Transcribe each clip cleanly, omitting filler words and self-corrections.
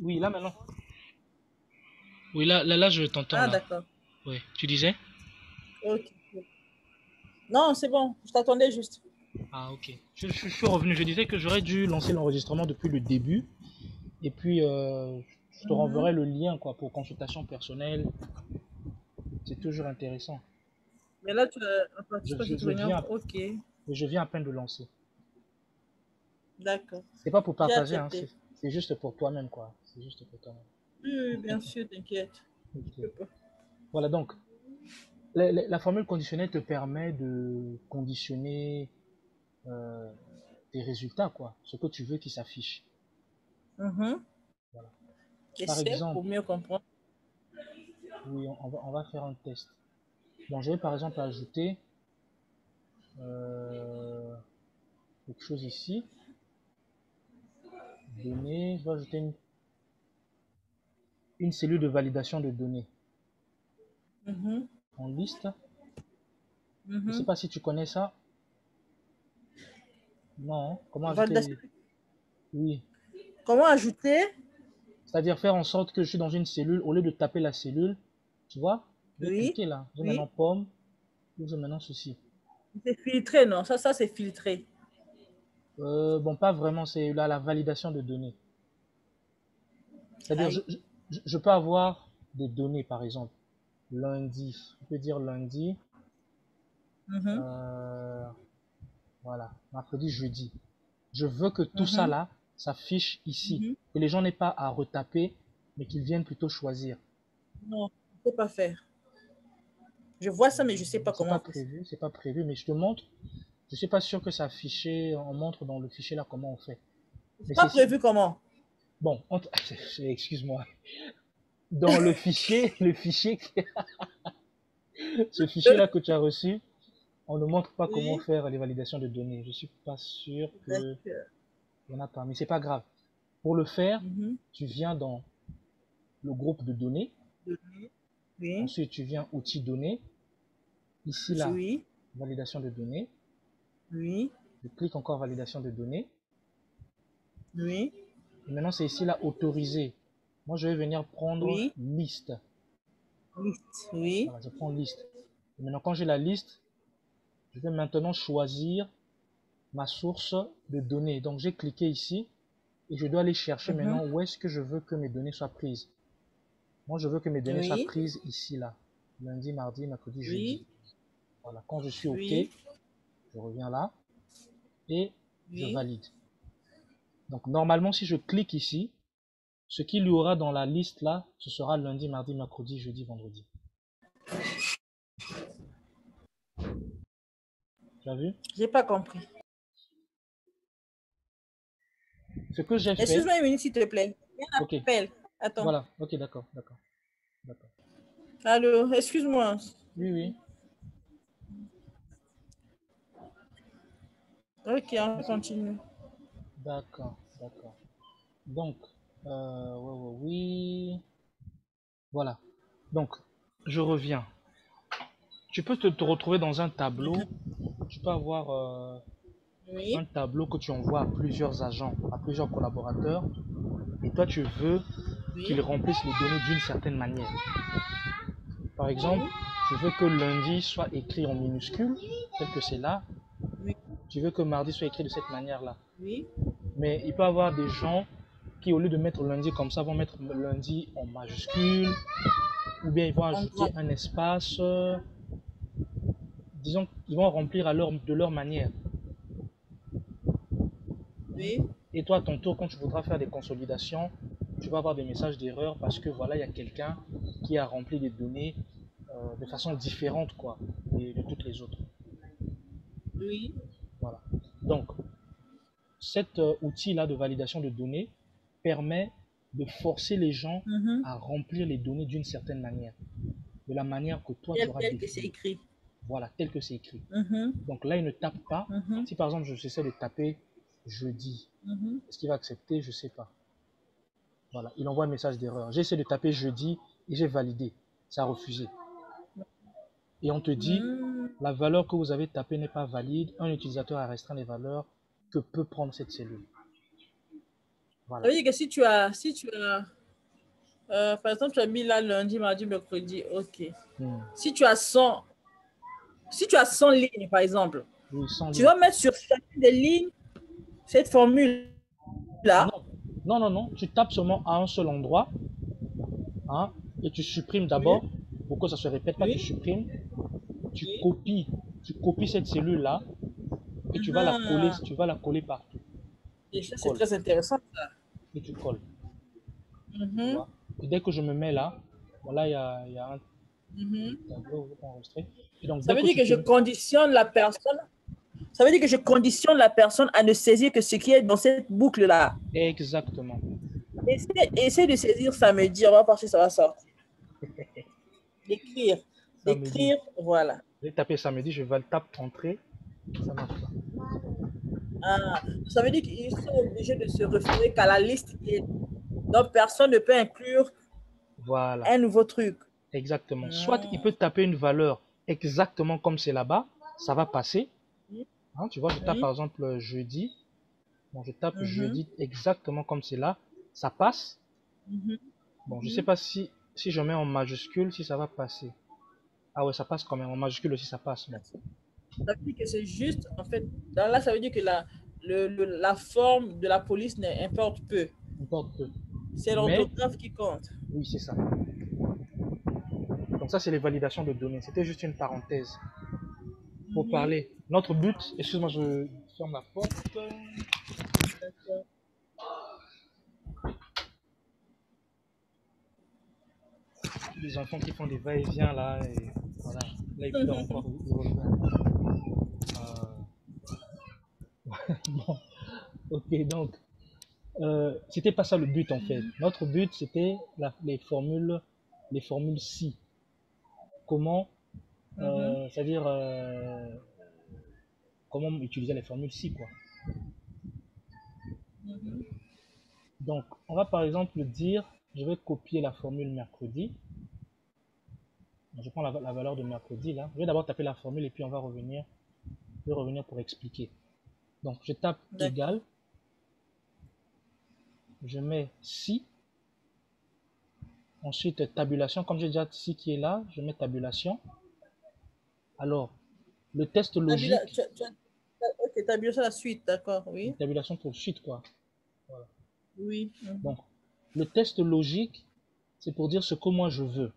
Oui, là maintenant. Oui, là, je t'entends Ah, là. d'accord. Oui, tu disais? Ok. Non, c'est bon. Je t'attendais juste. Ah, ok. Je suis revenu. Je disais que j'aurais dû lancer l'enregistrement depuis le début. Et puis, je te Mhm. renverrai le lien quoi, pour consultation personnelle. C'est toujours intéressant. Mais là, tu as participé à cette Je réunion. viens, Ok. je viens à peine de lancer. D'accord. C'est pas pour J'ai partager, hein, accepté. c'est juste pour toi-même, quoi. C'est juste pour toi-même. Oui, oui, bien sûr, t'inquiète. Ok. Je peux pas. Voilà, donc, la formule conditionnelle te permet de conditionner euh, tes résultats, quoi. Ce que tu veux qui s'affiche. Mhm. Voilà. Par Essaie exemple, pour mieux comprendre. oui, on va faire un test. Bon, je vais par exemple ajouter quelque chose ici. Données, je vais ajouter une cellule de validation de données Mhm. en liste. Je ne sais Mhm. pas si tu connais ça. Non, comment ajouter Validation. les... Oui, Comment ajouter? c'est-à-dire faire en sorte que je suis dans une cellule, au lieu de taper la cellule, tu vois, je vais Oui. cliquer là. J'ai maintenant Oui. pomme, j'ai maintenant ceci. C'est filtré, non? Ça c'est filtré. Bon, pas vraiment, c'est là la validation de données. C'est-à-dire, Aïe. je peux avoir des données, par exemple, lundi, je peux dire lundi, Mhm. euh, voilà, mercredi, jeudi. Je veux que tout ça Mhm. là s'affiche ici, Mhm. que les gens n'aient pas à retaper, mais qu'ils viennent plutôt choisir. Non, je ne sais pas faire. Je vois ça, mais je ne sais pas comment faire. C'est pas prévu, mais je te montre. Je suis pas sûr que ça affiché, on montre dans le fichier là comment on fait. Mais C'est c'est pas ici. prévu comment? Bon, excuse-moi. Dans le fichier, ce fichier là que tu as reçu, on ne montre pas comment Oui. faire les validations de données. Je suis pas sûr que D'accord. il y en a pas, mais c'est pas grave. Pour le faire, Mhm. tu viens dans le groupe de données. Données. Oui. Ensuite, tu viens outils données. Ici là, Oui. validation de données. Oui. Je clique encore validation de données. Oui. Et maintenant, c'est ici là autoriser. Moi, je vais venir prendre Oui. liste. Liste. Oui. Voilà, je prends liste. Et maintenant, quand j'ai la liste, je vais maintenant choisir ma source de données. Donc, j'ai cliqué ici et je dois aller chercher Mhm. maintenant où est-ce que je veux que mes données soient prises. Moi, je veux que mes données soient Oui. prises ici, là. Lundi, mardi, mercredi, jeudi. Oui. Voilà, quand je suis OK, Oui. je reviens là et je Oui. valide. Donc, normalement, si je clique ici, ce qu'il y aura dans la liste là, ce sera lundi, mardi, mercredi, jeudi, vendredi. Tu as vu? J'ai pas compris. Ce que j'ai fait, Excuse-moi une minute, s'il te plaît. Il y a un OK, appel. Attends. voilà, OK, d'accord, d'accord, d'accord. Allô, excuse-moi. Oui, oui. Ok, on continue. D'accord, d'accord. Donc, ouais, ouais, oui. Voilà. Donc, je reviens. Tu peux te retrouver dans un tableau. Tu peux avoir Oui. un tableau que tu envoies à plusieurs agents, à plusieurs collaborateurs. Et toi, tu veux qu'ils Oui. remplissent les données d'une certaine manière. Par exemple, Oui. tu veux que lundi soit écrit en minuscule, tel que c'est là. Oui. Tu veux que mardi soit écrit de cette manière-là. Oui. Mais il peut y avoir des gens qui, au lieu de mettre lundi comme ça, vont mettre lundi en majuscule, ou bien ils vont En ajouter grand. un espace. Disons qu'ils vont remplir de leur manière. Oui. Et toi, à ton tour, quand tu voudras faire des consolidations, tu vas avoir des messages d'erreur parce que voilà, il y a quelqu'un qui a rempli des données de façon différente quoi, de toutes les autres. Oui. Voilà. Donc, cet outil-là de validation de données permet de forcer les gens Mhm. à remplir les données d'une certaine manière, de la manière que toi tu auras Tel que c'est définie. écrit. Voilà, tel que c'est écrit. Mhm. Donc là, il ne tape pas. Mhm. Si par exemple, je j'essaie de taper jeudi, Mhm. est-ce qu'il va accepter? Je ne sais pas. Voilà, il envoie un message d'erreur. J'ai essayé de taper jeudi et j'ai validé. Ça a refusé. Et on te dit, Mhm. la valeur que vous avez tapée n'est pas valide. Un utilisateur a restreint les valeurs que peut prendre cette cellule. Voilà. Ça veut dire que par exemple, tu as mis là lundi, mardi, mercredi, ok. Si tu as 100, si tu as 100 lignes, par exemple, Oui, sans tu ligne. vas mettre sur chacune des lignes cette formule-là. Non, non, non, non. Tu tapes seulement à un seul endroit, hein, et tu supprimes Oui, d'abord, pour que ça se répète pas, tu oui, supprimes, tu oui. copies, tu copies cette cellule-là, et Ah, tu vas la coller partout. Et et tu ça, c'est colles, très intéressant. et tu colles. Tu Mhm, vois. Et dès que je me mets là, voilà, il y a un mhm. tableau enregistré. Et donc, Ça dès veut que dire tu que te... je conditionne la personne. Ça veut dire que je conditionne la personne à ne saisir que ce qui est dans cette boucle-là. Exactement. Essaie de saisir samedi, on va voir si ça va sortir. D'écrire. Samedi. D'écrire, voilà. Je vais taper samedi, je vais le taper entrée. Ça marche pas. Ah, ça veut dire qu'ils sont obligés de se référer qu'à la liste qui est. Donc, personne ne peut inclure Voilà. un nouveau truc. Exactement. Soit il Hmm. peut taper une valeur exactement comme c'est là-bas, ça va passer. Oui, Hein, tu vois, je tape oui. par exemple jeudi. Bon, je tape Mhm, jeudi exactement comme c'est là. Ça passe. mhm, Bon, je sais mhm. pas si je mets en majuscule, si ça va passer. Ah ouais, ça passe quand même. En majuscule aussi, ça passe. Bon, Ça veut dire que c'est juste, en fait, là, ça veut dire que la forme de la police importe peu. n'importe peu. C'est Mais, l'orthographe qui compte. oui, c'est ça. Donc ça, c'est les validations de données. C'était juste une parenthèse pour Mhm. parler. Notre but, excuse-moi, je ferme la porte. D'accord. Les enfants qui font des va-et-vient là, et voilà. Là, ils pleurent encore. Ils reviennent. Bon, ok, donc, c'était pas ça le but en fait. Notre but, c'était les formules si. Comment, Mhm, c'est-à-dire, comment utiliser les formules si, quoi. mhm, Donc, on va par exemple dire, je vais copier la formule mercredi. Je prends la valeur de mercredi là. Je vais d'abord taper la formule et puis on va revenir, je vais revenir pour expliquer. Donc, je tape d'accord. égal, je mets si, ensuite tabulation, comme j'ai déjà si qui est là, je mets tabulation. Alors, le test logique, Ok, tu as bien ça la suite, d'accord, une oui. tabulation pour suite quoi. Voilà. Oui. Mhm, Donc, le test logique, c'est pour dire ce que moi je veux.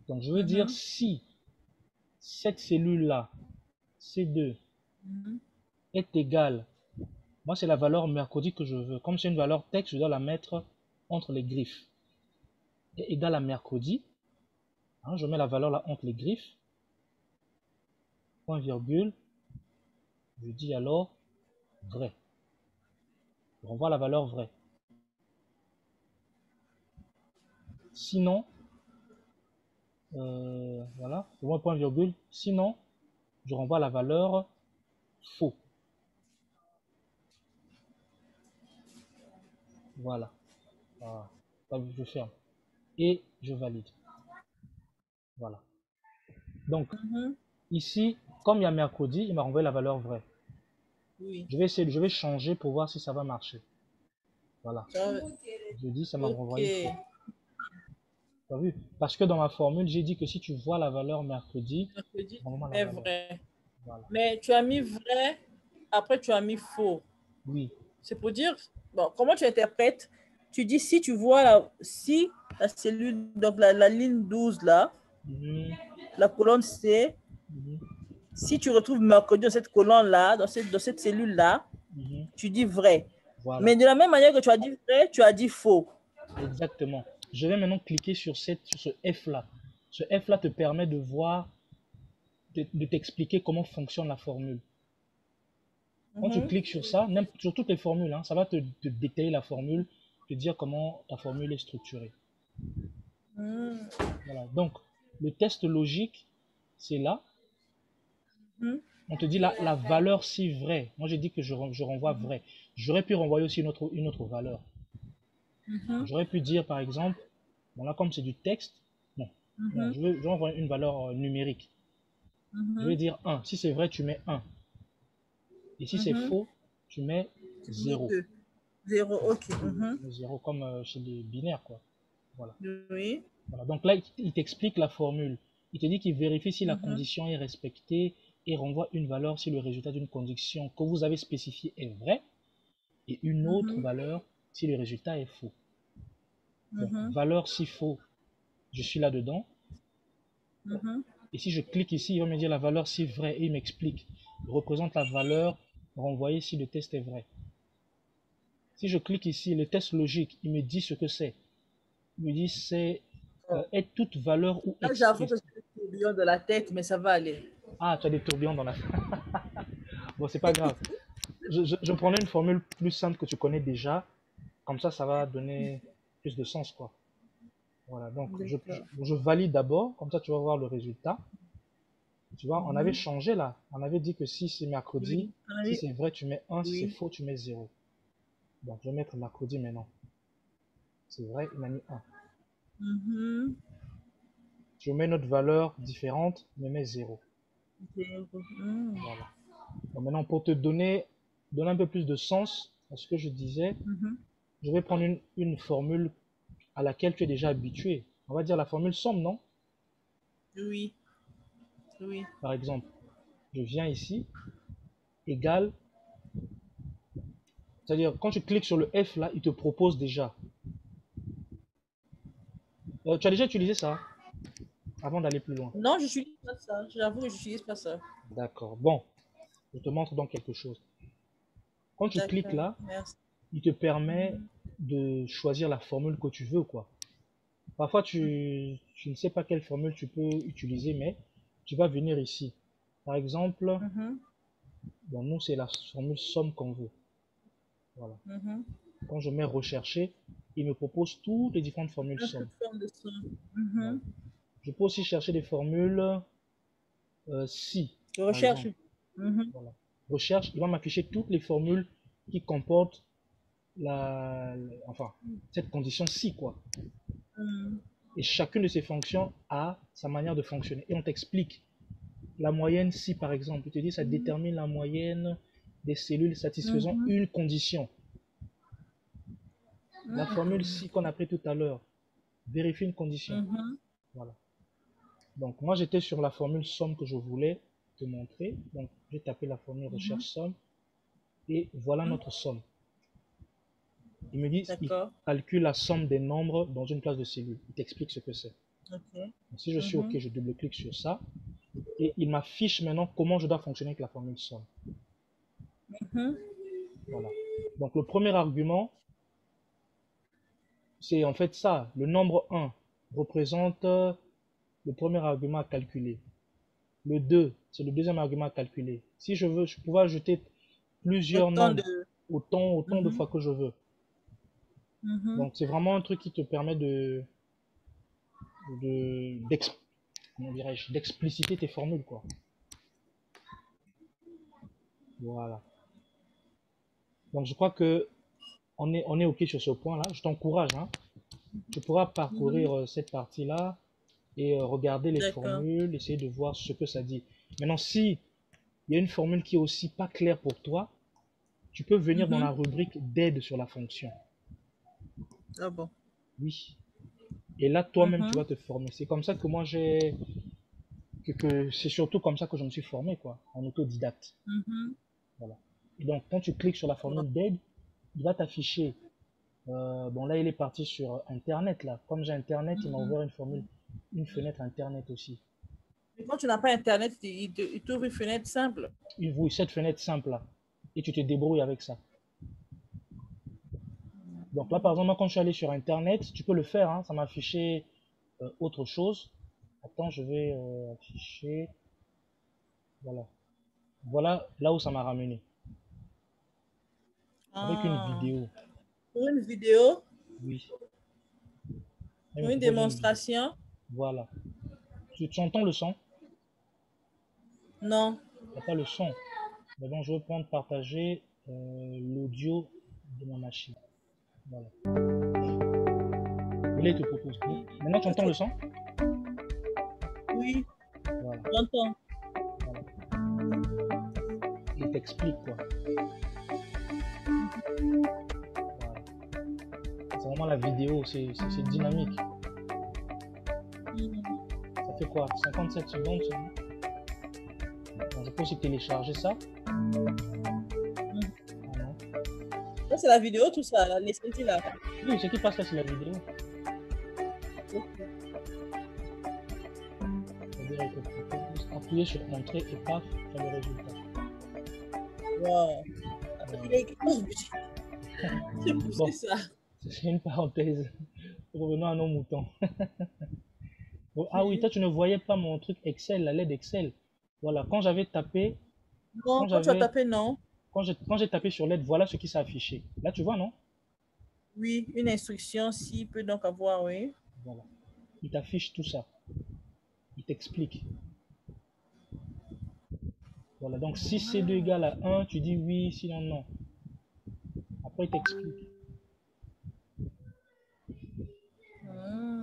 Donc, je veux dire mhm, si cette cellule-là, C2, mhm. est égale, moi c'est la valeur mercredi que je veux. Comme c'est une valeur texte, je dois la mettre entre les griffes. Est égale à mercredi, hein, je mets la valeur là entre les griffes, point virgule, je dis alors vrai. Je renvoie la valeur vraie. Sinon, voilà, je vois point virgule, sinon, je renvoie la valeur faux. Voilà. Voilà. Je ferme. Et je valide. Voilà. Donc, Mhm. ici, comme il y a mercredi, il m'a renvoyé la valeur vraie. Oui. Je vais changer pour voir si ça va marcher. Voilà. Ça- Je dis, ça m'a Ok. renvoyé faux. Tu as vu? Parce que dans ma formule, j'ai dit que si tu vois la valeur mercredi, Mercredi, normalement la mais valeur. vrai. Voilà. Mais tu as mis vrai, après tu as mis faux. Oui. C'est pour dire, bon, comment tu interprètes? Tu dis si la cellule, donc la ligne 12 là, Mhm, la colonne C, mhm, si tu retrouves mercredi dans cette colonne-là, dans cette cellule-là, mhm. tu dis vrai. Voilà. Mais de la même manière que tu as dit vrai, tu as dit faux. Exactement. Je vais maintenant cliquer sur ce F-là. Ce F-là te permet de voir, de t'expliquer comment fonctionne la formule. Quand tu Mhm. cliques sur ça, sur toutes les formules, hein, ça va te détailler la formule, te dire comment ta formule est structurée. Mhm. Voilà. Donc, le test logique, c'est là. Mhm. On te dit la valeur si vraie. Moi, j'ai dit que je renvoie Mhm. vrai. J'aurais pu renvoyer aussi une autre valeur. Mhm. J'aurais pu dire, par exemple, bon là, comme c'est du texte, non, non, Mhm. je vais envoyer une valeur numérique. Je vais Mhm. dire 1. Si c'est vrai, tu mets 1. Et si c'est Mhm. faux, tu mets Tu mets 0. deux. 0, ok. Le 0 comme chez les binaires, quoi. Voilà. Oui. Voilà. Donc là, il t'explique la formule. Il te dit qu'il vérifie si la condition est respectée et renvoie une valeur si le résultat d'une condition que vous avez spécifiée est vrai et une autre valeur si le résultat est faux. Donc, valeur si faux, je suis là-dedans. Et si je clique ici, il va me dire la valeur si vrai et il m'explique. Il représente la valeur renvoyée si le test est vrai. Si je clique ici, le test logique, il me dit ce que c'est. Il me dit c'est est toute valeur ou Là, j'avoue que expression. c'est le tourbillon de la tête, mais ça va aller. Ah, tu as des tourbillons dans la... Bon, c'est pas grave. Je prenais une formule plus simple que tu connais déjà. Comme ça va donner plus de sens, quoi. Voilà, donc je valide d'abord. Comme ça, tu vas voir le résultat. Tu vois, on avait changé là. On avait dit que si c'est mercredi, si c'est vrai, tu mets 1. Si c'est faux, tu mets 0. Donc, je vais mettre mercredi maintenant. C'est vrai, il m'a mis 1. Je mets notre valeur différente, mais mets 0. Voilà. Donc maintenant, pour te donner un peu plus de sens à ce que je disais, je vais prendre une formule à laquelle tu es déjà habitué. On va dire la formule somme, non? Oui. Oui. Par exemple, je viens ici, égal. C'est-à-dire, quand tu cliques sur le F là, il te propose déjà. Tu as déjà utilisé ça avant d'aller plus loin? Non, je n'utilise pas ça. J'avoue que je n'utilise pas ça. D'accord. Bon, je te montre donc quelque chose. Quand tu cliques là, il te permet de choisir la formule que tu veux, quoi. Parfois, tu ne sais pas quelle formule tu peux utiliser, mais tu vas venir ici. Par exemple, bon, nous, c'est la formule somme qu'on veut. Voilà. Quand je mets rechercher, il me propose toutes les différentes formules somme. Voilà. Je peux aussi chercher des formules si. Recherche. Voilà. Recherche, il va m'afficher toutes les formules qui comportent enfin, cette condition si, quoi. Et chacune de ces fonctions a sa manière de fonctionner. Et on t'explique. La moyenne si, par exemple, il te dit ça détermine la moyenne des cellules satisfaisant une condition. La formule si qu'on a pris tout à l'heure vérifie une condition. Voilà. Donc moi j'étais sur la formule somme que je voulais te montrer. Donc j'ai tapé la formule recherche somme et voilà notre somme. Il me dit il calcule la somme des nombres dans une classe de cellules. Il t'explique ce que c'est. Si je suis OK, je double-clique sur ça et il m'affiche maintenant comment je dois fonctionner avec la formule somme. Voilà. Donc le premier argument, c'est en fait ça. Le nombre 1 représente le premier argument à calculer. Le 2, c'est le deuxième argument à calculer. Si je veux, je peux ajouter plusieurs nombres autant de fois que je veux. Donc c'est vraiment un truc qui te permet d'expliciter tes formules, quoi. Voilà. Donc je crois que on est OK sur ce point-là. Je t'encourage, hein. Tu pourras parcourir cette partie-là et regarder les formules, essayer de voir ce que ça dit. Maintenant, si il y a une formule qui est aussi pas claire pour toi, tu peux venir dans la rubrique d'aide sur la fonction. Ah bon? Oui. Et là, toi-même, tu vas te former. C'est comme ça que moi, c'est surtout comme ça que je me suis formé, quoi, en autodidacte. Voilà. Et donc, quand tu cliques sur la formule d'aide, il va t'afficher. Bon, là, il est parti sur Internet, là. Comme j'ai Internet, il m'a ouvert une fenêtre Internet aussi. Mais quand tu n'as pas Internet, il t'ouvre une fenêtre simple. Oui, cette fenêtre simple, là. Et tu te débrouilles avec ça. Donc là, par exemple, quand je suis allé sur Internet, tu peux le faire, hein, ça m'a affiché autre chose. Attends, je vais afficher. Voilà. Voilà là où ça m'a ramené. Avec une vidéo. Pour une vidéo? Oui. Pour une démonstration? Voilà. Tu entends le son? Non. Il n'y a pas le son. Mais donc, je vais prendre partager l'audio de ma machine. Voilà. Et là, il te propose. Maintenant, tu entends le son? Oui. Voilà. J'entends. Voilà. Il t'explique, quoi. Voilà. Vraiment, la vidéo, c'est dynamique. Ça fait quoi? 57 secondes seulement. Bon, je peux aussi télécharger ça. Ah non. Ça, c'est la vidéo, tout ça, les sentis là. Oui, ce qui passe là, c'est la vidéo. C'est-à-dire que tu peux juste appuyer sur Entrée et paf, tu as le résultat. Wow. Il est écrit. C'est Bon, poussé ça. c'est une parenthèse. Revenons à nos moutons. Ah oui, toi, tu ne voyais pas mon truc Excel, la LED Excel. Voilà, quand j'avais tapé, Non, quand tu as tapé non. quand j'ai tapé sur LED, voilà ce qui s'est affiché. Là, tu vois, non? Oui, une instruction, s'il peut donc avoir, oui. Voilà. Il t'affiche tout ça. Il t'explique. Voilà, donc si C2 égale à 1, tu dis oui, sinon non. Après, il t'explique.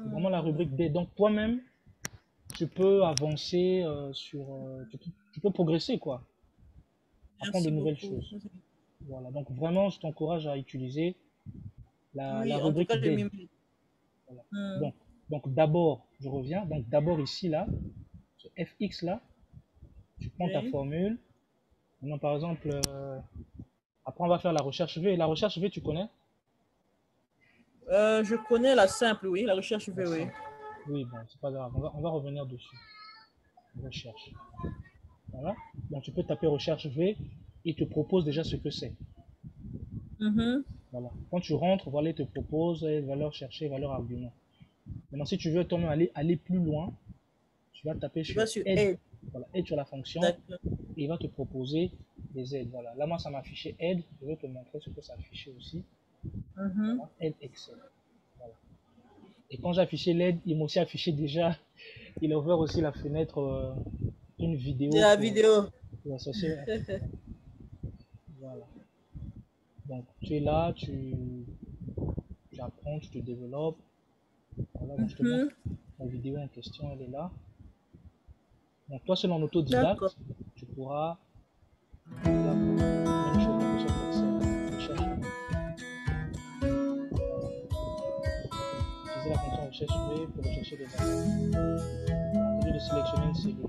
C'est vraiment la rubrique D. Donc, toi-même, tu peux avancer tu peux progresser, quoi. Apprendre de nouvelles choses. Voilà, donc vraiment, je t'encourage à utiliser la Oui, en tout rubrique cas, je D. m'y Voilà. Donc d'abord, je reviens. Donc d'abord ici, là, ce fx là, tu prends ta formule. Maintenant, par exemple, après on va faire la recherche V. La recherche V, tu connais? Je connais la simple, oui, la recherche V, oui. Oui, bon, c'est pas grave. On va revenir dessus. Recherche. Voilà. Donc tu peux taper recherche V et il te propose déjà ce que c'est. Voilà. Quand tu rentres, voilà, il te propose valeur cherchée, valeur argument. Maintenant, si tu veux toi-même aller plus loin, tu vas taper sur aide. Voilà, aide sur la fonction et il va te proposer des aides. Voilà. Là, moi, ça m'a affiché aide. Je vais te montrer ce que ça affichait aussi. Voilà, aide Excel. Voilà. Et quand j'ai affiché l'aide, il m'a aussi affiché déjà, il a ouvert aussi la fenêtre, une vidéo. De la vidéo. Pour associer. Voilà. Donc, tu es là, tu apprends, tu te développes. Voilà, donc je te montre la vidéo en question, elle est là. Donc, toi, selon l'autodidacte, tu pourras même chose dans Microsoft Excel. Recherche. Utiliser la fonction recherche V pour rechercher des valeurs. Au lieu de sélectionner une cellule,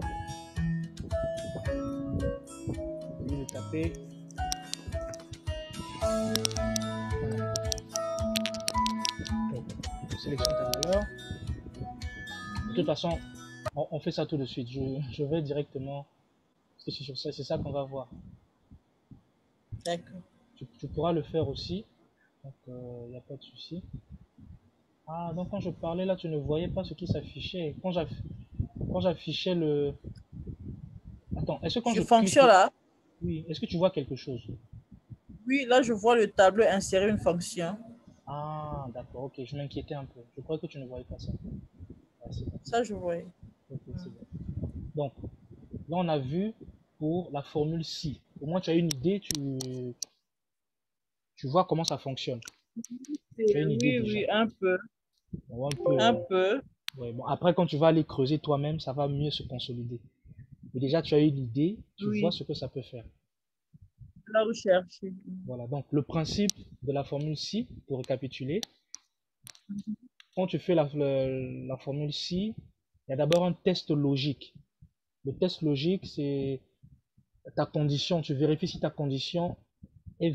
au lieu de taper, tu sélectionnes ta valeur. De toute façon, on fait ça tout de suite. Je vais directement, c'est ça qu'on va voir. D'accord. Tu pourras le faire aussi, donc il n'y a pas de souci. Ah, donc quand je parlais là, tu ne voyais pas ce qui s'affichait. Quand j'affichais le... Attends, est-ce que quand je fonction clique... là? Oui, est-ce que tu vois quelque chose? Oui, là, je vois le tableau insérer une fonction. Ah, d'accord, ok, je m'inquiétais un peu. Je crois que tu ne voyais pas ça. Ah, ça, je voyais. Okay, donc, là, on a vu pour la formule Si. Au moins, tu as une idée, tu vois comment ça fonctionne. Tu as une idée déjà. Oui, un peu. Bon, un peu. Ouais, bon, après, quand tu vas aller creuser toi-même, ça va mieux se consolider. Mais déjà, tu as une idée, tu vois ce que ça peut faire. La recherche. Voilà, donc le principe de la formule Si, pour récapituler, quand tu fais la formule Si, il y a d'abord un test logique. Le test logique, c'est ta condition. Tu vérifies si ta condition est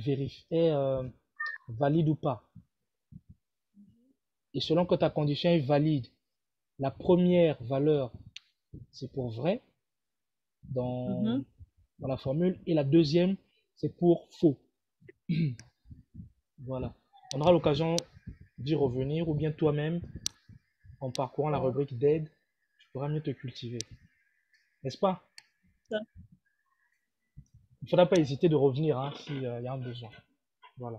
valide ou pas. Et selon que ta condition est valide, la première valeur, c'est pour vrai dans la formule, et la deuxième, c'est pour faux. Voilà. On aura l'occasion d'y revenir, ou bien toi-même, en parcourant la rubrique d'aide, tu pourras mieux te cultiver. N'est-ce pas? Il ne faudra pas hésiter de revenir hein, s'il y a un besoin. Voilà.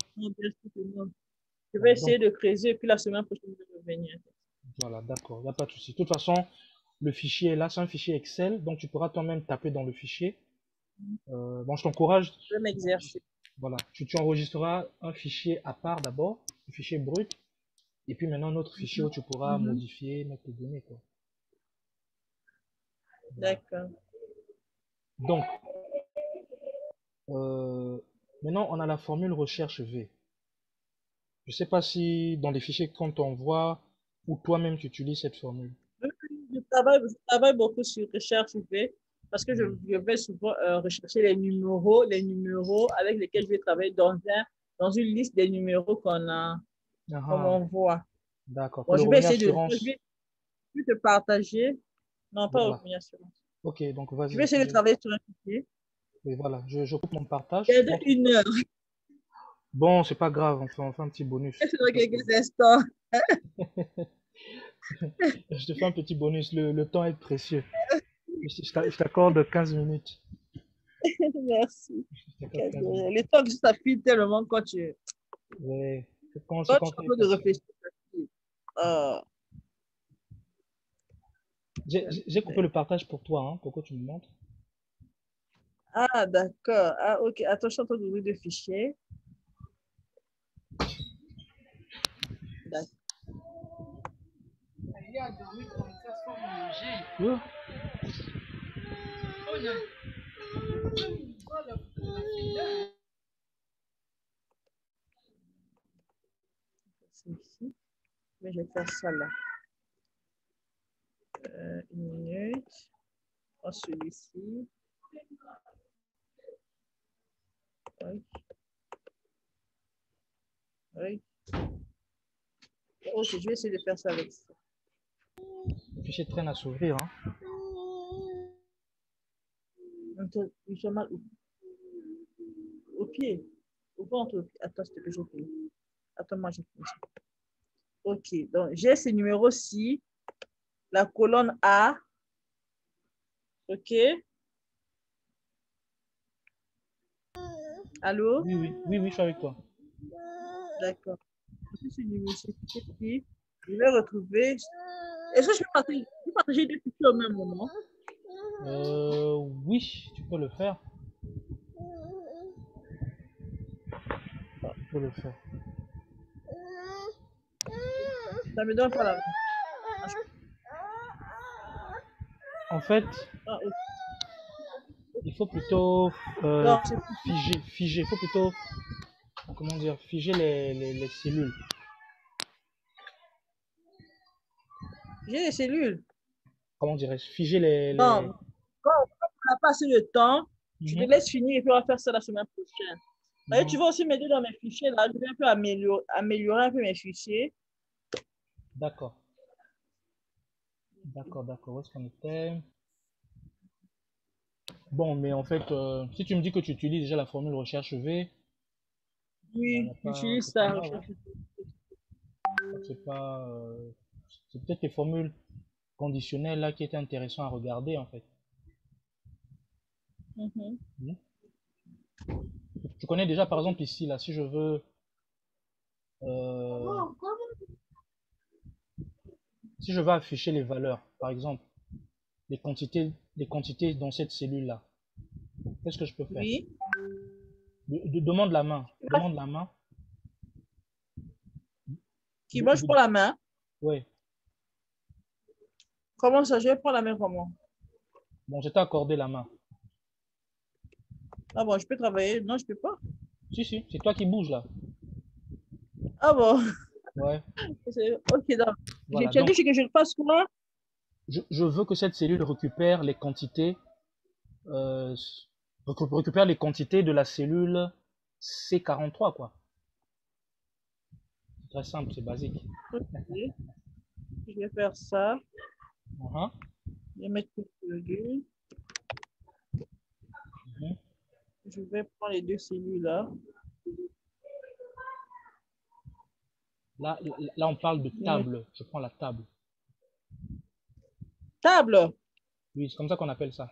Je vais essayer de creuser et puis la semaine prochaine, je vais revenir. Voilà, d'accord, il n'y a pas de souci. De toute façon, le fichier est là, c'est un fichier Excel, donc tu pourras toi-même taper dans le fichier. Bon, je t'encourage. Je vais m'exercer. Voilà, tu enregistreras un fichier à part d'abord, un fichier brut, et puis maintenant un autre fichier où tu pourras modifier, mettre les données. D'accord. Donc, maintenant on a la formule recherche V. Je sais pas si dans les fichiers qu'on t'envoie ou toi-même tu utilises cette formule. Je travaille beaucoup sur recherche V parce que je, Hmm. je vais souvent rechercher les numéros avec lesquels je vais travailler dans une liste des numéros qu'on Ah, m'envoie. d'accord. Pour Bon, le je vais revenu essayer assurance, je vais te partager. Non, pas voilà. revenu assurance. Ok, donc Je vais vas-y. essayer de travailler sur un fichier. Oui, voilà. Je coupe mon partage. J'ai 1 heure. Bon, c'est pas grave, on fait un petit Je bonus. vais dans quelques instants. Je te fais un petit bonus. Le temps est précieux. Je t'accorde 15 minutes. Merci. Je t'accorde 15 minutes. Les temps que ça file tellement quand Ouais. C'est quand quand tu es en tu es train de fatigué. réfléchir. Euh, J'ai coupé le partage pour toi, hein, pour que tu me montres. ah, d'accord. Ah, ok. Attends, je suis en train d'ouvrir des fichiers. D'accord. Oui. C'est ici. Mais je vais faire ça là. 1 minute. Oh, celui-ci. Oui, oui. Ok, je vais essayer de faire ça avec ça. Le fichier traîne à s'ouvrir, hein. Attends, j'ai mal au pied. Au ventre. Attends, s'il te plaît, j'ai fini. Attends, moi, j'ai fini. Ok, donc j'ai ces numéros-ci. La colonne A. Ok. Allô? Oui, oui, oui, oui, je suis avec toi. D'accord. Je suis numéro ici. Je vais retrouver. Est-ce que je peux partager deux fichiers au même moment? Oui, tu peux le faire. Tu peux le faire. Ça me donne pas la. En fait, Ah, ok. il faut plutôt Donc, figer, il faut plutôt, comment dire, figer les cellules. j'ai les cellules. Comment dirais-je, figer Non, quand on n'a pas assez de temps, je te Mhm, laisse finir et puis on va faire ça la semaine prochaine. Et tu mhm. vas aussi m'aider dans mes fichiers là. Je vais un peu améliorer un peu mes fichiers. D'accord, d'accord. Où est-ce qu'on était? Bon, mais en fait, si tu me dis que tu utilises déjà la formule recherche V, bah, Oui, j'utilise c'est pas ça. grave, hein. C'est pas, c'est peut-être les formules conditionnelles là qui étaient intéressantes à regarder en fait. Mhm. Mhm. Tu connais déjà par exemple ici là, euh, si je veux afficher les valeurs, par exemple, les quantités dans cette cellule là, qu'est-ce que je peux faire? Oui. Demande la main, demande la main. Qui mange pour la main. Ouais, Comment ça? Je vais prendre la main comment? bon, je t'ai accordé la main. Ah bon, je peux travailler. Non, je peux pas. Si, c'est toi qui bouges là. Ah bon. Ouais, Ok, donc. voilà. Tu as dit Donc, que je le fasse quoi? je veux que cette cellule récupère les quantités, euh, récupère les quantités de la cellule C43, quoi. C'est très simple, c'est basique. Ok. Je vais faire ça. Mhm, Je vais mettre une virgule. mhm. Je vais prendre les deux cellules là. Là, on parle de Je vais mettre table. Je prends la table. table. Oui, c'est comme ça qu'on appelle ça.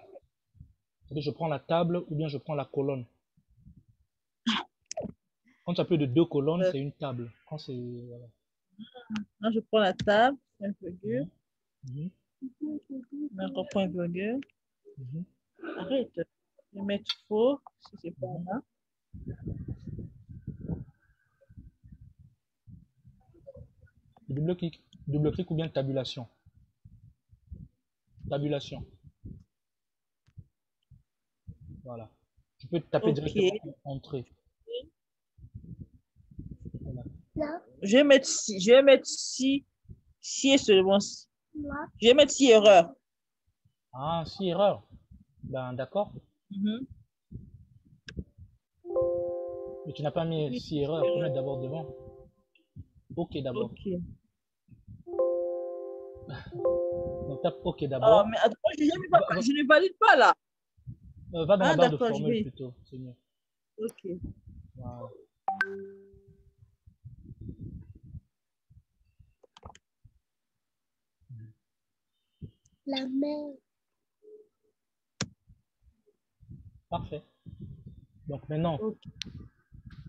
C'est-à-dire, je prends la table ou bien je prends la colonne. Quand tu as plus de deux colonnes, Euh, c'est une table. Quand c'est, voilà. Là, je prends la table. Un virgule. Mhm, mhm, Je reprends une virgule. mhm, Arrête. Je vais mettre faux. Si c'est pas mhm. là. Double clic ou bien tabulation. Tabulation. Voilà. Tu peux taper Ok. directement en entrée. Voilà. Je vais mettre si et seulement si. Je vais mettre 6 erreurs. Ah, 6 erreurs. Ben, d'accord. Mhm. Mais tu n'as pas mis Oui, 6 erreurs. Il faut mettre d'abord devant. OK d'abord. ok. Donc, tape OK Oh, d'abord. mais attends, Va, va- je ne valide pas là. va dans la Ah, barre de d'accord, je formule vais. plutôt. C'est mieux. Ok. Voilà. La mer. Parfait. Donc, maintenant, Ok.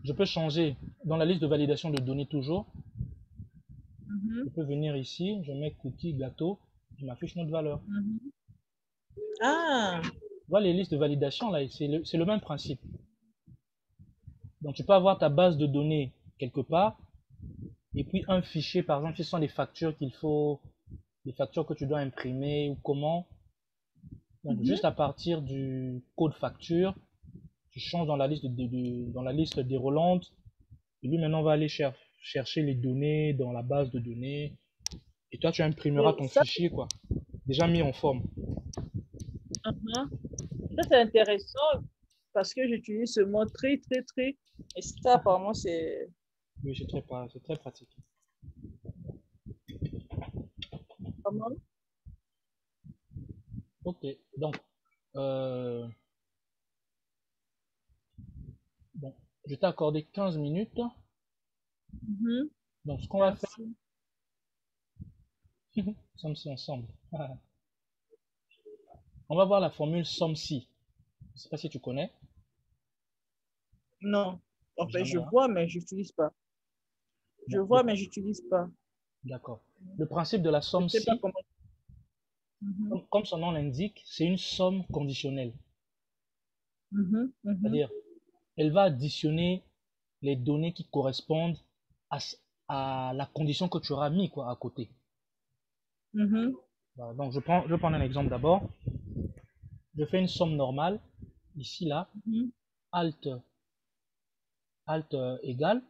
je peux changer dans la liste de validation de données toujours. Mhm, Je peux venir ici. Je mets cookie, gâteau. Je m'affiche notre valeur. mhm. Ah, Voilà les listes de validation, là, c'est le même principe. Donc, tu peux avoir ta base de données quelque part, et puis un fichier, par exemple, ce sont des factures qu'il faut, des factures que tu dois imprimer ou comment. Donc, mhm. juste à partir du code facture, tu changes dans la liste, dans la liste déroulante, et lui, maintenant, va aller chercher les données dans la base de données, et toi, tu imprimeras Mais ton ça, fichier, quoi, déjà mis en forme. mhm. Ça, c'est intéressant parce que j'utilise ce mot très. Et ça, apparemment, c'est Oui, c'est très pratique. comment? Ok, donc, euh, bon, je t'ai accordé 15 minutes. Mhm. Donc, ce qu'on va faire, Merci. nous sommes ici ensemble. On va voir la formule somme-si. Je ne sais pas si tu connais. Non. En fait, je Jamais, hein. vois, mais je n'utilise pas. Je Bon, vois, mais je n'utilise pas. d'accord. Le principe de la Je ne sais pas somme-si, comment. Mhm, comme son nom l'indique, c'est une somme conditionnelle. mhm, mhm, C'est-à-dire, elle va additionner les données qui correspondent à, à la condition que tu auras mis quoi, à côté. mhm, Voilà, donc, je prends un exemple d'abord. Je fais une somme normale. Ici, là, mhm, Alt, Alt égale.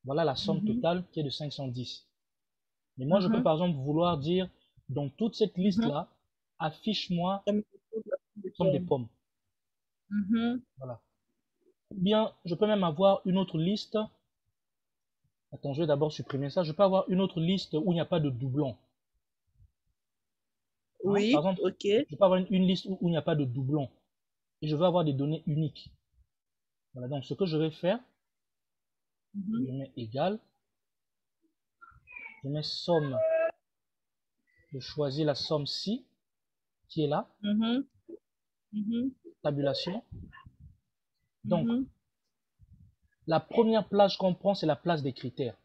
Voilà la somme mhm, totale qui est de 510. Mais moi, je peux mhm, par exemple vouloir dire, dans toute cette mhm. liste-là, affiche-moi Comme il faut de la somme des pomme. pommes. Mhm. Voilà. Ou bien, je peux même avoir une autre liste. Attends, je vais d'abord supprimer ça. Je peux avoir une autre liste où il n'y a pas de doublon. Hein? Par Oui, exemple, ok. je peux avoir une liste où il n'y a pas de doublon. Et je veux avoir des données uniques. Voilà, donc ce que je vais faire, Mhm, je mets égal. Je mets somme. Je choisis la somme ci, qui est là. mhm, mhm, Tabulation. Donc, mhm, la première plage qu'on prend, c'est la place des critères.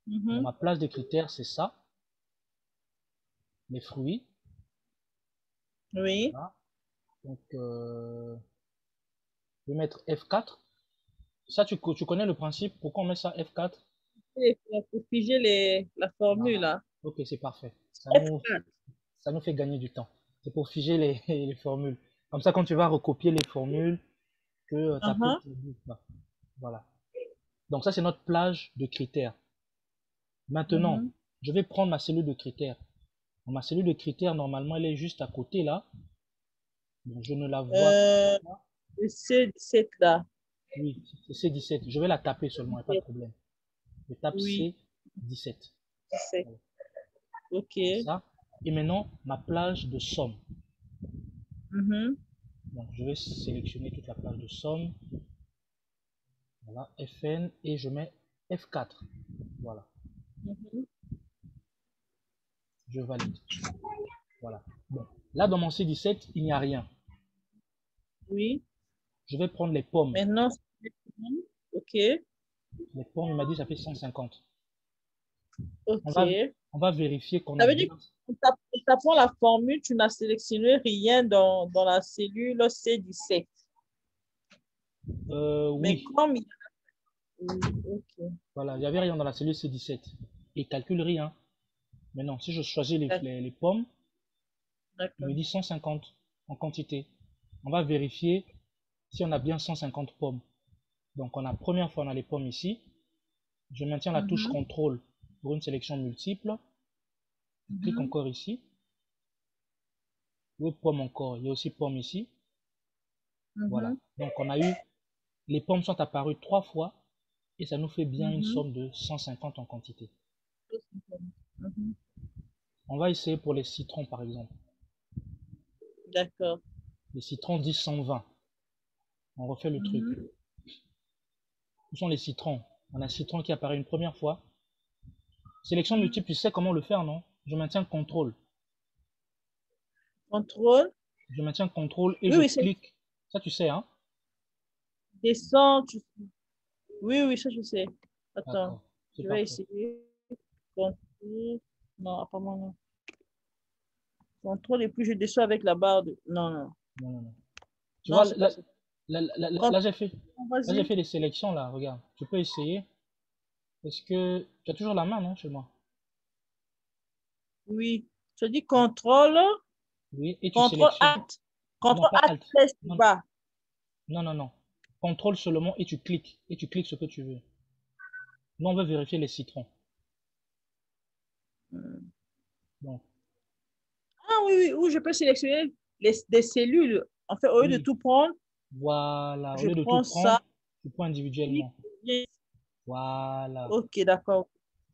Donc, mhm. ma place des critères, c'est ça. Les fruits. Oui. Voilà. Donc, je vais mettre F4. Ça, tu connais le principe. Pourquoi on met ça F4? Il faut figer la formule Voilà. là. Ok, c'est parfait. F4. Ça nous fait gagner du temps. C'est pour figer les formules. Comme ça, quand tu vas recopier les formules, que tu n'as plus de Mhm, doute. Voilà. Donc, ça, c'est notre plage de critères. Maintenant, mhm. je vais prendre ma cellule de critères. Ma cellule de critères, normalement, elle est juste à côté là. Donc, je ne la vois Euh, pas. le C17 là. Oui, c'est C17. Je vais la taper seulement, il n'y a pas de 17. problème. Je tape Oui, C17. 17. Voilà, Ok. c'est ça. Et maintenant, ma plage de somme. Mhm, Donc, je vais sélectionner toute la plage de somme. Voilà, Fn et je mets F4. Voilà, mhm. je valide. Voilà. Bon, là dans mon C17, il n'y a rien. Oui. Je vais prendre les pommes. Maintenant, ok. Les pommes, il m'a dit ça fait 150. On va, Ok. on va vérifier qu'on Ça a veut dire bien. qu'en tapant la formule, tu n'as sélectionné rien dans la cellule C17. Mais Oui, comme il y a... Oui, ok. voilà, il n'y avait rien dans la cellule C17. Et il calcule rien. Maintenant, si je choisis les pommes, il me D'accord. dit 150 en quantité. On va vérifier si on a bien 150 pommes. Donc, première fois, on a les pommes ici. Je maintiens la touche CTRL pour une sélection multiple. Je clique encore ici. Oui, pomme encore. Il y a aussi pomme ici. Voilà. Donc, on a eu... Les pommes sont apparues 3 fois et ça nous fait bien une somme de 150 en quantité. On va essayer pour les citrons, par exemple. D'accord. Les citrons disent 120. On refait le truc. Où sont les citrons? On a un citron qui apparaît une première fois. Sélection multiple, tu sais comment le faire, non? Je maintiens CTRL. Contrôle. Je maintiens CTRL et Oui, je oui, c'est clique. Ça, tu sais, hein? descend. Oui, oui, ça je sais. Attends, D'accord, c'est je vais parfait. essayer. Contrôle. Non, apparemment non. Contrôle et puis je descends avec la barre de... Non, non. Non, non, non. Tu Non, vois, c'est pas ça. là j'ai fait, Vas-y. des sélections, là, regarde. Tu peux essayer. Est-ce que tu as toujours la main, non, chez moi? Oui. Je dis contrôle. Oui, et tu Contrôle sélectionnes. Alt. Non, Contrôle pas Alt Alt. test Non, bas. non, non, non. Contrôle seulement et tu cliques. Et tu cliques ce que tu veux. Nous, on veut vérifier les citrons. Donc, Ah oui, oui, où je peux sélectionner des cellules. En fait, au lieu de oui, tout prendre, voilà. Au je lieu de tout prends ça. prendre, tu prends individuellement. Voilà. Ok, d'accord.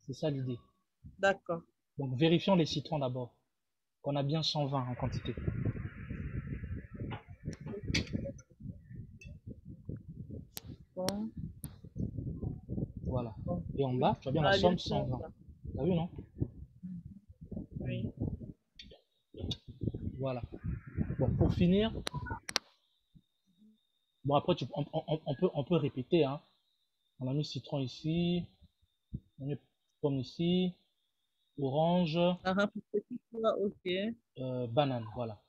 C'est ça l'idée. D'accord. Donc, vérifions les citrons d'abord. Qu'on a bien 120 en quantité. Bon, Voilà. bon. Et en Oui, bas, tu as bien on la a bien somme ça. 120. Tu as vu, non? Oui. Voilà. Bon, pour finir, bon, après, on peut répéter, hein. On a mis citron ici, on a mis pomme ici, orange, Ah, ah, petit pois, ok. banane, voilà.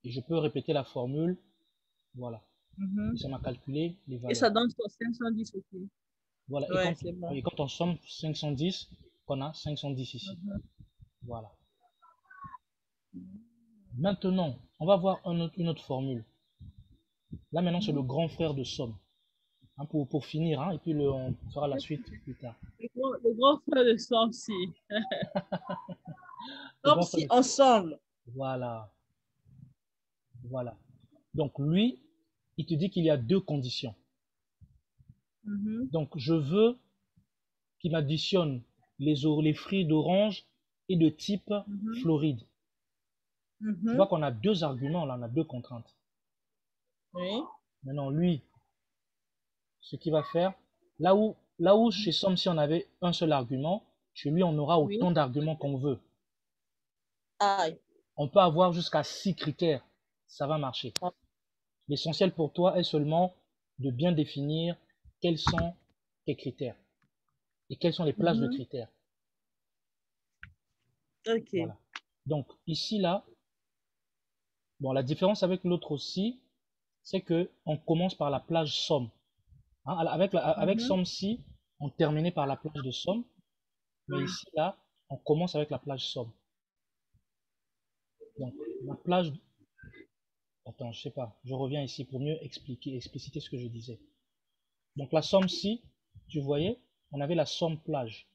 Et je peux répéter la formule, voilà. Et ça m'a calculé les Et valeurs. ça donne 510 aussi. Voilà. Ouais, c'est bon. Et quand on somme 510, on a 510 ici. Voilà. Maintenant, on va voir une autre formule. Là, maintenant, c'est le grand frère de somme. Hein, pour finir, hein, et puis on fera la suite plus tard. Le grand frère de Samsi. Le Comme grand frère si de... ensemble. Voilà. Voilà. Donc, lui, il te dit qu'il y a deux conditions. Donc, je veux qu'il m'additionne les fruits d'orange et de type Floride. Tu vois qu'on a deux arguments, là, on a deux contraintes. Oui. Maintenant, lui, ce qu'il va faire, là où chez Somme, si on avait un seul argument, chez lui, on aura Oui. autant d'arguments qu'on veut. Aïe. On peut avoir jusqu'à 6 critères. Ça va marcher. Ah. L'essentiel pour toi est seulement de bien définir quels sont tes critères et quelles sont les places de critères. Ok. Voilà. Donc, ici, là, bon, la différence avec l'autre aussi, c'est que on commence par la plage somme. Hein, avec somme-ci, on terminait par la plage de somme. Mais ici, là, on commence avec la plage somme. Donc, la plage... Attends, je sais pas. Je reviens ici pour mieux expliciter ce que je disais. Donc, la somme-ci, tu voyais, on avait la somme plage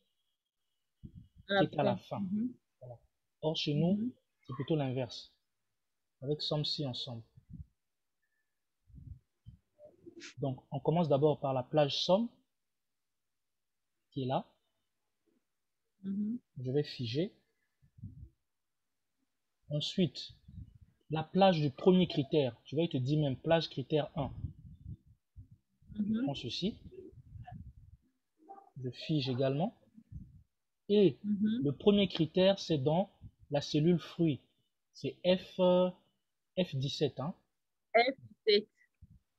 À qui la est à la fin. fin. Voilà. Or, chez nous, c'est plutôt l'inverse. Avec somme-ci ensemble. Donc, on commence d'abord par la plage somme, qui est là. Je vais figer. Ensuite, la plage du premier critère. Tu vois, il te dit même plage critère 1. Je prends ceci. Je fige également. Et le premier critère, c'est dans la cellule fruit. C'est F17. Hein? F7.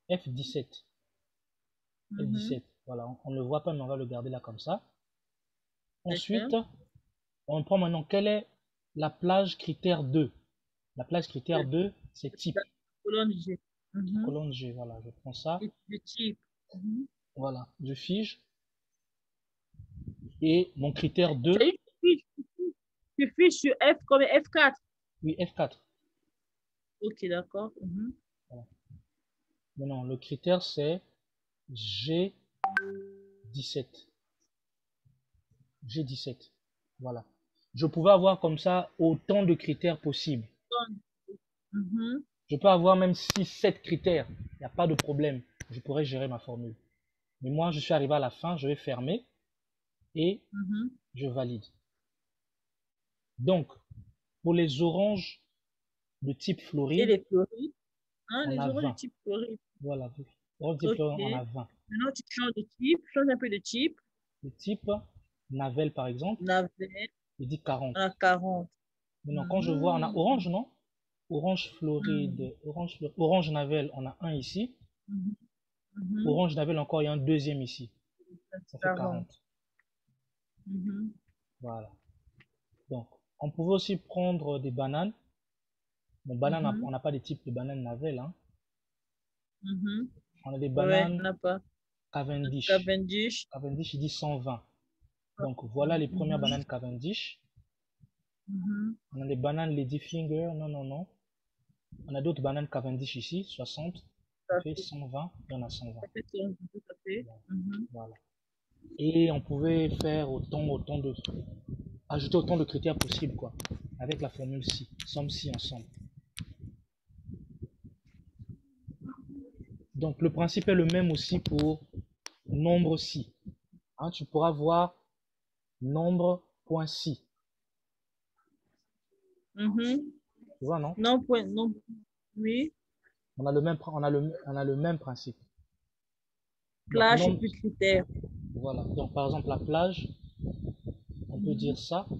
F17. F17. Voilà, on ne le voit pas, mais on va le garder là comme ça. Ensuite, on prend maintenant quelle est la plage critère 2. La plage critère 2, c'est type. Colonne G. Colonne G, voilà, je prends ça. Le type. Voilà, je fige. Et mon critère 2, Tu fiches sur F comme F4. oui, F4. Ok, d'accord. Voilà. Maintenant, le critère, c'est G17. J'ai 17. Voilà. Je pouvais avoir comme ça autant de critères possibles. Mhm, Je peux avoir même 6, 7 critères. Il n'y a pas de problème. Je pourrais gérer ma formule. Mais moi, je suis arrivé à la fin, je vais fermer et mhm. je valide. Donc, pour les oranges de type Et Floride, les florides, hein, on les a oranges de 20. type floride. Voilà. Orange de type Ok. Floride, on a 20. Maintenant, tu changes de type, change un peu de type. Le type Navel, par exemple, Navet, il dit 40. on a 40. Maintenant, quand je vois, on a Mhm, orange, non? Orange mhm, Floride, orange Navel, on a un ici. mhm, mhm. Orange Navel, encore, il y a un deuxième ici. Ça fait 40. 40. Mhm, Voilà. Donc, on pouvait aussi prendre des bananes. Bon, banane, mhm, on n'a pas de type de banane Navel, hein. mhm. On a des Ouais, on bananes n'a pas. Cavendish. Cavendish. Cavendish, il dit 120. Donc, voilà les premières Mhm, bananes Cavendish. mhm. On a des bananes Ladyfinger. Non, non, non. On a d'autres bananes Cavendish ici, 60. Ça Ça fait fait, 120. Il y en a 120. ça fait son- tout à fait. Mhm. Voilà. Et on pouvait faire ajouter autant de critères possibles, quoi, avec la formule si, somme si ensemble. Donc le principe est le même aussi pour nombre si. Hein, tu pourras voir nombre.si. Mhm. Tu vois, non? Non, point, non. Oui. On a le même principe. Donc Plage et nombre, puis critères. voilà. Donc par exemple la plage, on peut dire Mhm. ça. Hein,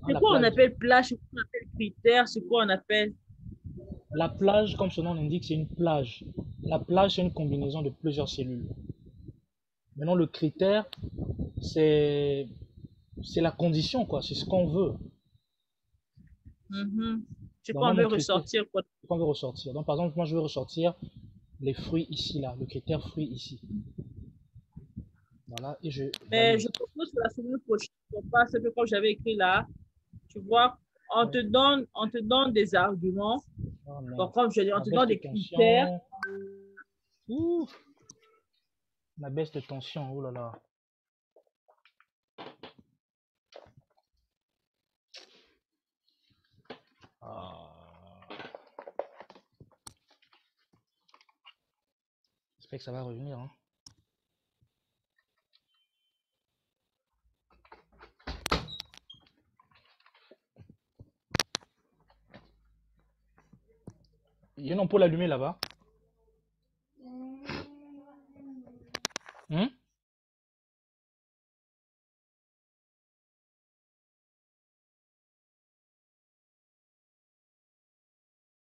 C'est la quoi on plage, appelle plage, c'est quoi on appelle critères, c'est quoi on appelle. la plage, comme son nom l'indique, c'est une plage. La plage, c'est une combinaison de plusieurs cellules. Maintenant, le critère, c'est c'est la condition, quoi. C'est ce qu'on veut. Mhm. C'est Donc, quoi moi, on mon veut critère, ressortir, quoi. c'est qu'on veut ressortir. Donc, par exemple, moi, je veux ressortir les fruits ici, là. Le critère fruits ici. Voilà. Et je Mais valide. je propose que la semaine prochaine, on passe un peu comme j'avais écrit là. Tu vois, Ouais. on te donne des arguments. Oh, Bon, merde. comme je dis, on Ma te baisse donne de des critères. tension. Ouh. Ma baisse de tension. Oh là là. Ah. J'espère que ça va revenir, hein. Il y a une ampoule allumée là-bas.